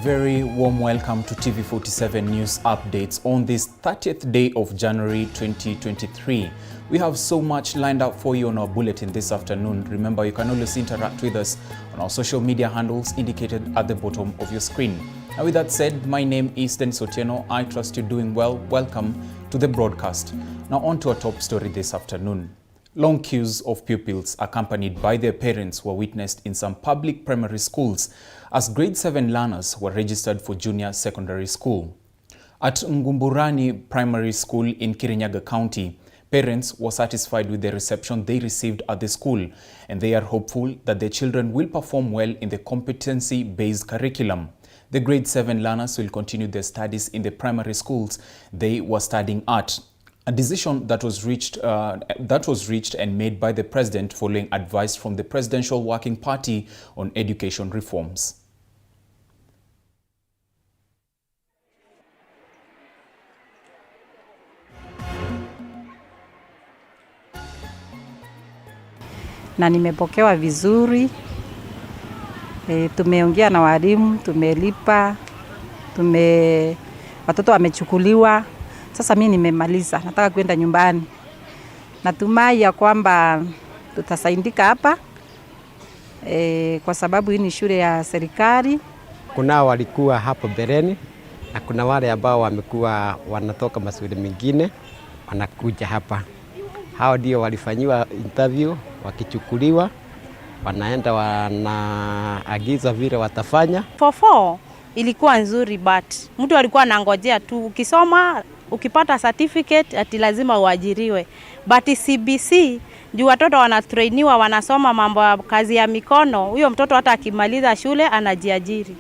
very warm welcome to TV47 News Updates on this 30th day of January 2023. We have so much lined up for you on our bulletin this afternoon. Remember, you can always interact with us on our social media handles indicated at the bottom of your screen. Now, with that said, my name is Dennis Otieno. I trust you're doing well. Welcome to the broadcast. Now, on to our top story this afternoon. Long queues of pupils accompanied by their parents were witnessed in some public primary schools as grade 7 learners were registered for junior secondary school. At Ngumburani Primary School in Kirinyaga County, parents were satisfied with the reception they received at the school, and they are hopeful that their children will perform well in the competency-based curriculum. The grade 7 learners will continue their studies in the primary schools they were studying at. A decision that was reached and made by the president following advice from the Presidential Working Party on education reforms. Na nimepokewa vizuri, tumeongea na walimu, tumelipa, watoto wamechukuliwa. Sasa mimi nimemaliza, nataka kwenda nyumbani. Natumai ya kwamba tutasaidika hapa kwa sababu hii ni shule ya serikali. Kuna walikuwa hapo bereni na kuna wale ambao wamekuwa wanatoka mashule mengine wanakuja hapa. Hao ndio walifanyiwa interview, wakichukuliwa, wanaenda wanaagiza vile watafanya. 4 ilikuwa nzuri, but mtu alikuwa anangojea tu ukisoma ukipata certificate ati lazima uajiriwe. But CBC juu watoto wanatrainiwa, wanasoma mambo ya kazi ya mikono, huyo mtoto hata akimaliza shule anajiajiri.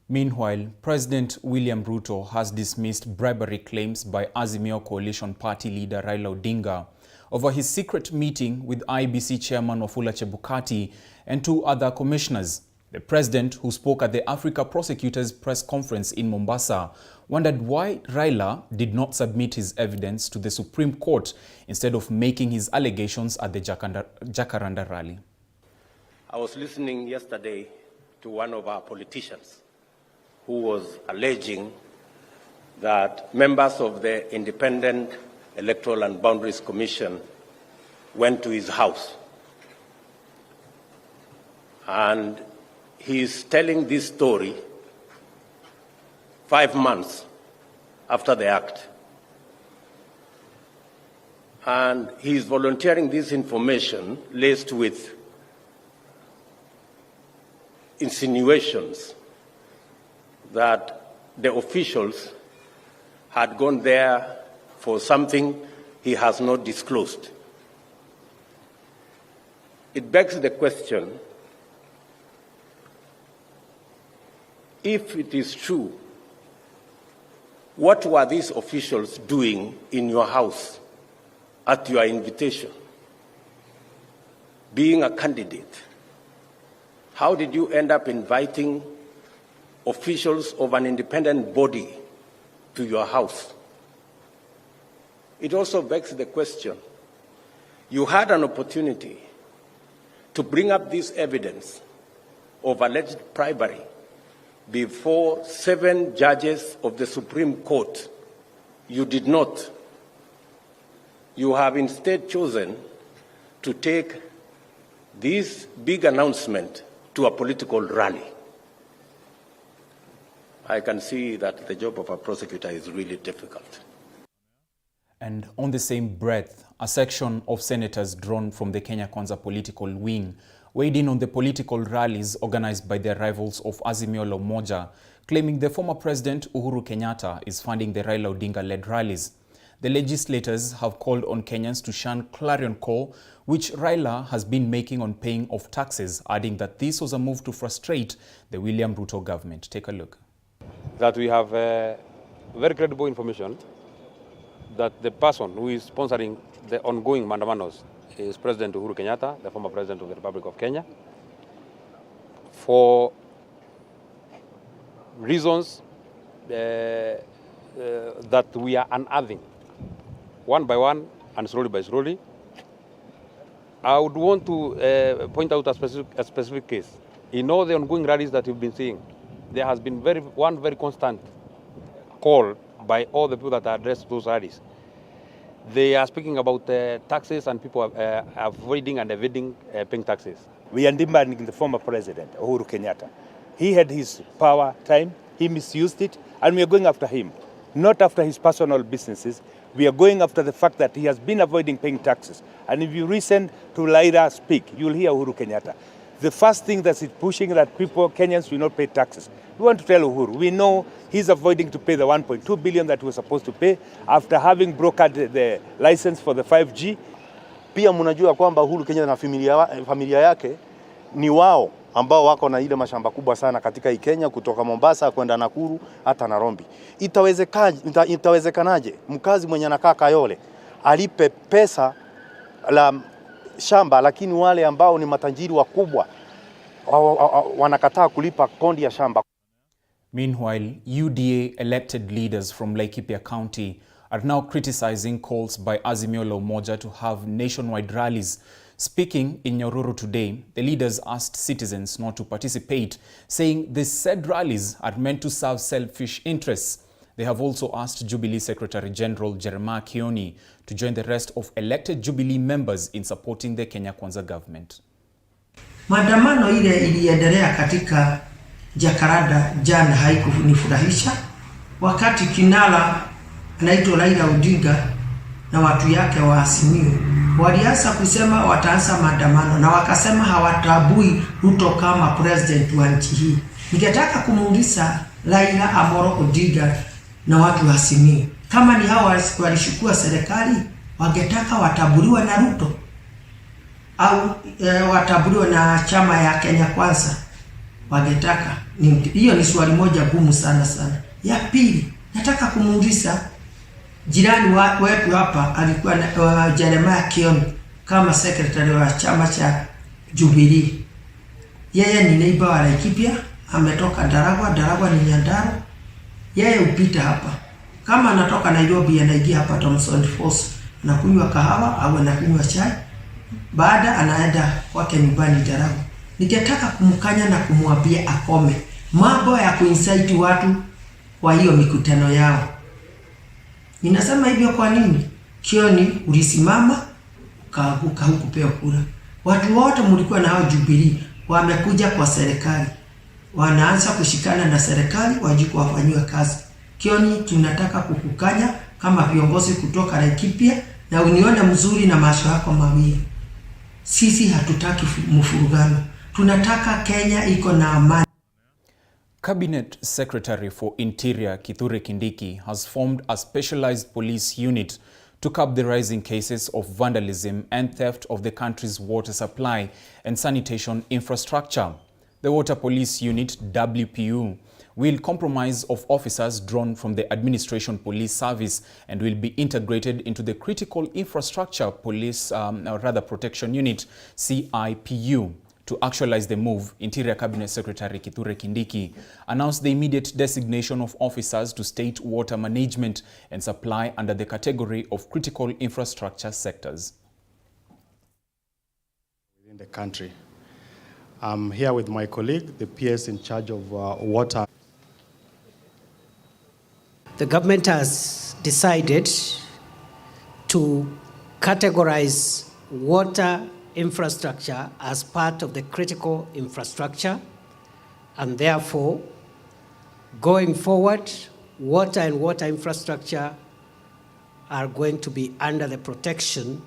Meanwhile, President William Ruto has dismissed bribery claims by Azimio Coalition Party leader Raila Odinga over his secret meeting with IEBC chairman Wafula Chebukati and 2 other commissioners. The president, who spoke at the Africa Prosecutors Press Conference in Mombasa, wondered why Raila did not submit his evidence to the Supreme Court instead of making his allegations at the Jacaranda rally. I was listening yesterday to one of our politicians who was alleging that members of the Independent Electoral and Boundaries Commission went to his house. And he is telling this story 5 months after the act. And he is volunteering this information laced with insinuations that the officials had gone there for something he has not disclosed. It begs the question, if it is true, what were these officials doing in your house at your invitation? Being a candidate, how did you end up inviting officials of an independent body to your house? It also begs the question, you had an opportunity to bring up this evidence of alleged bribery before 7 judges of the Supreme Court. You did not. You have instead chosen to take this big announcement to a political rally. I can see that the job of a prosecutor is really difficult. And on the same breath, a section of senators drawn from the Kenya Kwanza political wing weighed in on the political rallies organized by the rivals of Azimio la Umoja, claiming the former president Uhuru Kenyatta is funding the Raila Odinga-led rallies. The legislators have called on Kenyans to shun clarion call, which Raila has been making on paying of taxes, adding that this was a move to frustrate the William Ruto government. Take a look. That we have very credible information that the person who is sponsoring the ongoing mandamanos is President Uhuru Kenyatta, the former president of the Republic of Kenya, for reasons that we are unearthing, one by one and slowly by slowly. I would want to point out a specific case. In all the ongoing rallies that you've been seeing, there has been one very constant call by all the people that are addressed those rallies. They are speaking about taxes and people avoiding and evading paying taxes. We are demanding the former president, Uhuru Kenyatta. He had his power time, he misused it, and we are going after him. Not after his personal businesses. We are going after the fact that he has been avoiding paying taxes. And if you listen to Raila speak, you'll hear Uhuru Kenyatta. The first thing that is pushing that people, Kenyans, will not pay taxes. We want to tell Uhuru, we know he's avoiding to pay the 1.2 billion that he was supposed to pay after having brokered the license for the 5G. Pia mnajua kwamba Uhuru Kenyatta na familia yake ni wao ambao wako na ile mashamba kubwa sana katika Kenya, kutoka Mombasa kwenda Nakuru hata Nairobi. Itawezekanaje mkazi mwenye anakaa Kayole alipe pesa la shamba, lakini wale ambao ni matajiri wakubwa wanakataa kulipa kodi ya shamba? Meanwhile, UDA elected leaders from Laikipia County are now criticizing calls by Azimio la Umoja to have nationwide rallies. Speaking in UHURU today, the leaders asked citizens not to participate, saying the said rallies are meant to serve selfish interests. They have also asked Jubilee Secretary General Jeremiah Kioni to join the rest of elected Jubilee members in supporting the Kenya Kwanza government. Maandamano ile iliendelea katika Jakarta jana haikunifurahisha. Wakati kinara anaitwa Raila Odinga na watu yake wa Azimio walianza kusema wataanza maandamano na wakasema hawatabui Ruto kama president wa nchi hii. Ningetaka kumuuliza Raila Amolo Odinga na watu wa Azimio, kama ni hao walishukua serikali, wangetaka watabuliwa na Ruto au watabuliwa na chama ya Kenya Kwanza? Wangetaka hiyo ni swali moja gumu sana. Ya pili, nataka kumuuliza jirani wetu hapa alikuwa Jeremiah Kioni kama secretary wa chama cha Jubilee. Yeye ni neighbor wa Laikipia, ametoka Daragwa ni Nyandarua. Yeye upita hapa. Kama anatoka Nairobi anaingia hapa Thomson Falls, anakunywa kahawa au anakunywa chai. Baada anaenda kwake nyumbani Daragwa. Ningetaka kumkanya na kumwambia akome mambo ya kuinsight watu kwa hiyo mikutano yao. Ninasema hivyo kwa nini? Kioni ulisimama ukaaguka hukupewa kura. Watu wote mlikuwa na hao Jubilee wamekuja kwa serikali. Wanaanza kushikana na serikali wajiku wafanywe kazi. Kioni tunataka kukukanya kama viongozi kutoka Laikipia na unione mzuri na macho yako mawili. Sisi hatutaki mfurugano. Tunataka Kenya iko na amani. Cabinet Secretary for Interior Kithure Kindiki has formed a specialized police unit to curb the rising cases of vandalism and theft of the country's water supply and sanitation infrastructure. The Water Police Unit, WPU, will comprise of officers drawn from the Administration Police Service and will be integrated into the Critical Infrastructure Police, Protection Unit, CIPU. To actualize the move, Interior Cabinet Secretary Kithure Kindiki announced the immediate designation of officers to state water management and supply under the category of critical infrastructure sectors. Within the country. I'm here with my colleague, the PS in charge of water. The government has decided to categorize water infrastructure as part of the critical infrastructure, and therefore, going forward, water and water infrastructure are going to be under the protection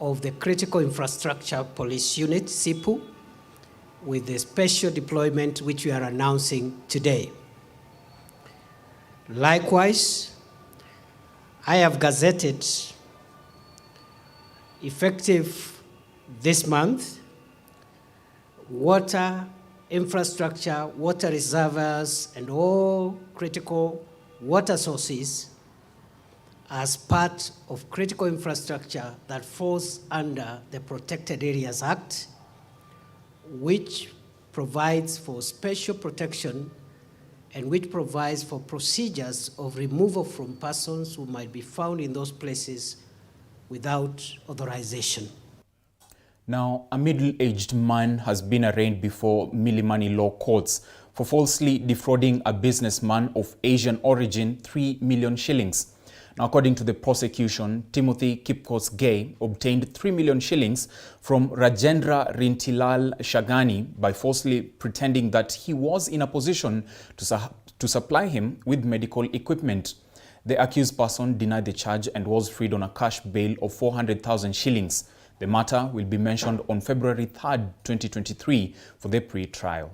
of the Critical Infrastructure Police Unit, CIPU, with the special deployment which we are announcing today. Likewise, I have gazetted, effective this month, water infrastructure, water reservoirs, and all critical water sources as part of critical infrastructure that falls under the Protected Areas Act, which provides for special protection and which provides for procedures of removal from persons who might be found in those places without authorization. Now, a middle-aged man has been arraigned before Milimani Law Courts for falsely defrauding a businessman of Asian origin 3 million shillings. Now, according to the prosecution, Timothy Kipkos-Gay obtained 3 million shillings from Rajendra Rintilal Shagani by falsely pretending that he was in a position to supply him with medical equipment. The accused person denied the charge and was freed on a cash bail of 400,000 shillings. The matter will be mentioned on February 3rd, 2023 for the pre-trial.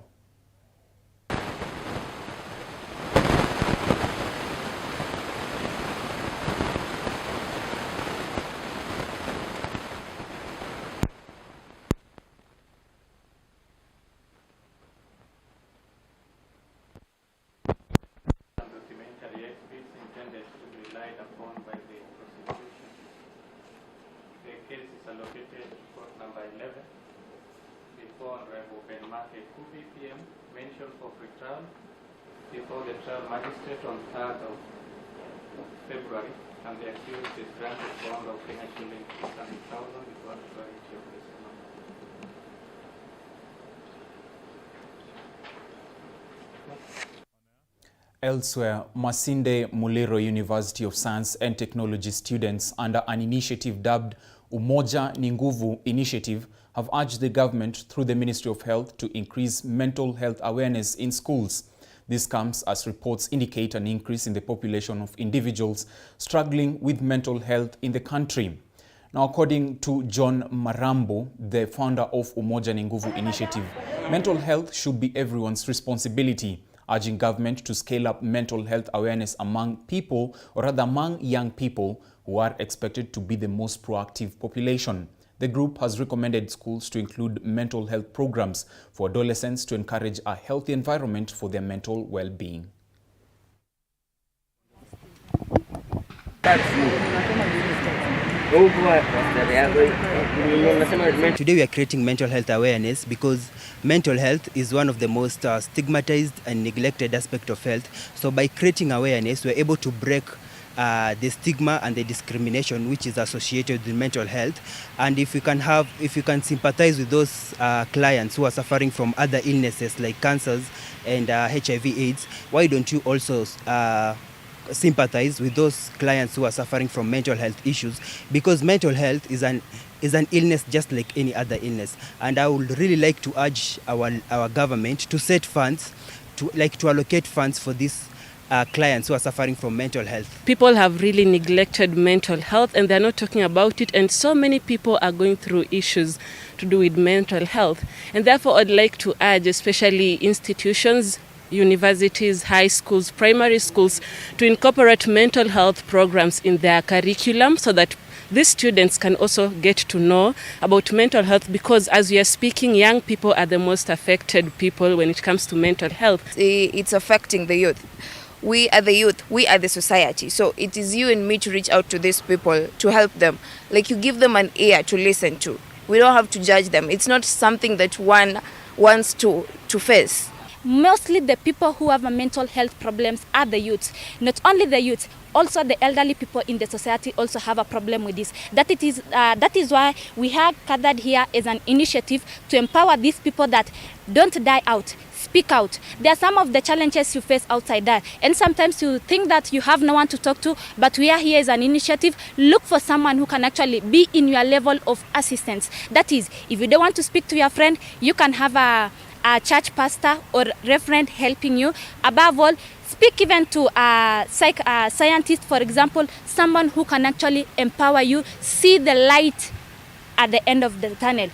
Located court number 11 before Honorable Ben Market 2 p.m. mentioned for pre-trial before the trial magistrate on 3rd of February, and the accused is granted bond of Kenya shillings 600,000 before actuality of this amount. Elsewhere, Masinde Muliro University of Science and Technology students under an initiative dubbed Umoja ni Nguvu Initiative have urged the government through the Ministry of Health to increase mental health awareness in schools. This comes as reports indicate an increase in the population of individuals struggling with mental health in the country. Now, according to John Marambo, the founder of Umoja ni Nguvu Initiative, mental health should be everyone's responsibility, urging government to scale up mental health awareness among people, or rather among young people, who are expected to be the most proactive population. The group has recommended schools to include mental health programs for adolescents to encourage a healthy environment for their mental well-being. Today we are creating mental health awareness because mental health is one of the most stigmatized and neglected aspects of health. So by creating awareness, we are able to break the stigma and the discrimination which is associated with mental health. And if you can sympathize with those clients who are suffering from other illnesses like cancers and HIV/AIDS, why don't you also sympathize with those clients who are suffering from mental health issues? Because mental health is an illness just like any other illness. And I would really like to urge our government to set funds, to allocate funds for these clients who are suffering from mental health. People have really neglected mental health and they're not talking about it, and so many people are going through issues to do with mental health. And therefore I'd like to urge especially institutions, universities, high schools, primary schools to incorporate mental health programs in their curriculum so that these students can also get to know about mental health, because as we are speaking, young people are the most affected people when it comes to mental health. It's affecting the youth. We are the youth, we are the society. So it is you and me to reach out to these people to help them. Like, you give them an ear to listen to. We don't have to judge them. It's not something that one wants to face. Mostly the people who have mental health problems are the youth. Not only the youth, also the elderly people in the society also have a problem with this. That is why we have gathered here as an initiative to empower these people that don't die out. Speak out. There are some of the challenges you face outside there, and sometimes you think that you have no one to talk to, but we are here as an initiative. Look for someone who can actually be in your level of assistance. That is, if you don't want to speak to your friend, you can have a church pastor or reverend helping you. Above all, speak even to a scientist, for example, someone who can actually empower you, see the light at the end of the tunnel.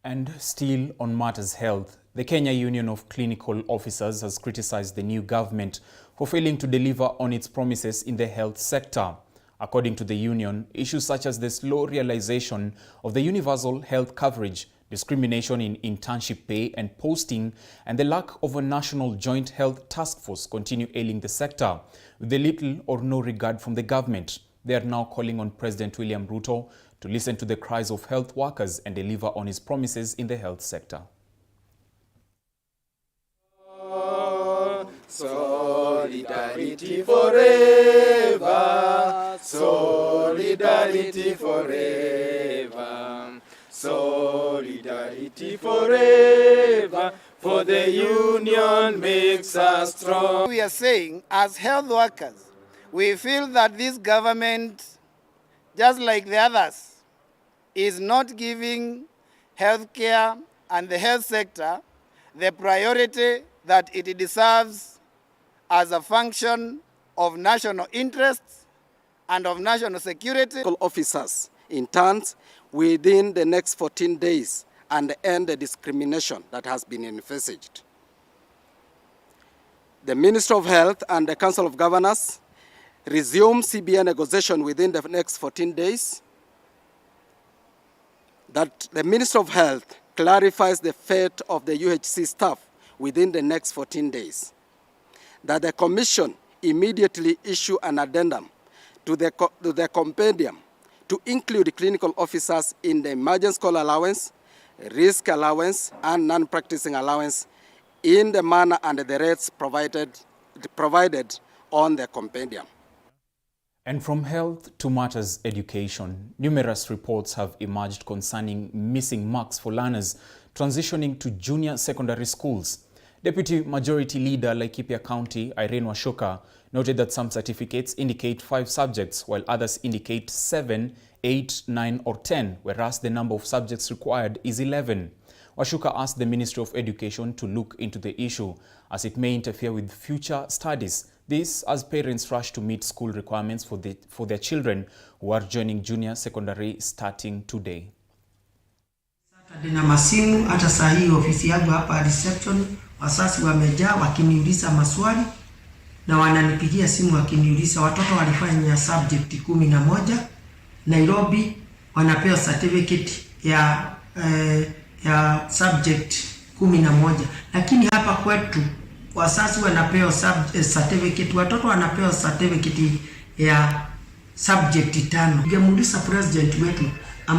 And still on matters health, the Kenya Union of Clinical Officers has criticized the new government for failing to deliver on its promises in the health sector. According to the union, issues such as the slow realization of the universal health coverage, discrimination in internship pay and posting, and the lack of a national joint health task force continue ailing the sector, with little or no regard from the government. They are now calling on President William Ruto to listen to the cries of health workers and deliver on his promises in the health sector. Solidarity forever, solidarity forever, Solidarity forever, for the union makes us strong. We are saying, as health workers, we feel that this government, just like the others, is not giving healthcare and the health sector the priority that it deserves as a function of national interests and of national security. Officers in turns within the next 14 days and end the discrimination that has been envisaged. The Ministry of Health and the Council of Governors resume CBA negotiation within the next 14 days. That the Ministry of Health clarifies the fate of the UHC staff within the next 14 days. That the Commission immediately issue an addendum to the compendium to include clinical officers in the emergency call allowance, risk allowance, and non-practicing allowance in the manner and the rates provided on the compendium. And from health to matters education, numerous reports have emerged concerning missing marks for learners transitioning to junior secondary schools. Deputy Majority Leader Laikipia County, Irene Washoka, noted that some certificates indicate 5 subjects, while others indicate 7, 8, 9, or 10, whereas the number of subjects required is 11. Washoka asked the Ministry of Education to look into the issue, as it may interfere with future studies. This as parents rush to meet school requirements for their children who are joining junior secondary starting today. Na masimu hata saa hii ofisi yangu hapa reception, wasasi wamejaa wakiniuliza maswali na wananipigia simu wakiniuliza watoto walifanya subject 11. Nairobi wanapewa certificate ya subject 11, lakini hapa kwetu wasasi wanapewa certificate, watoto wanapewa certificate ya subject 5. Ningemuuliza president wetu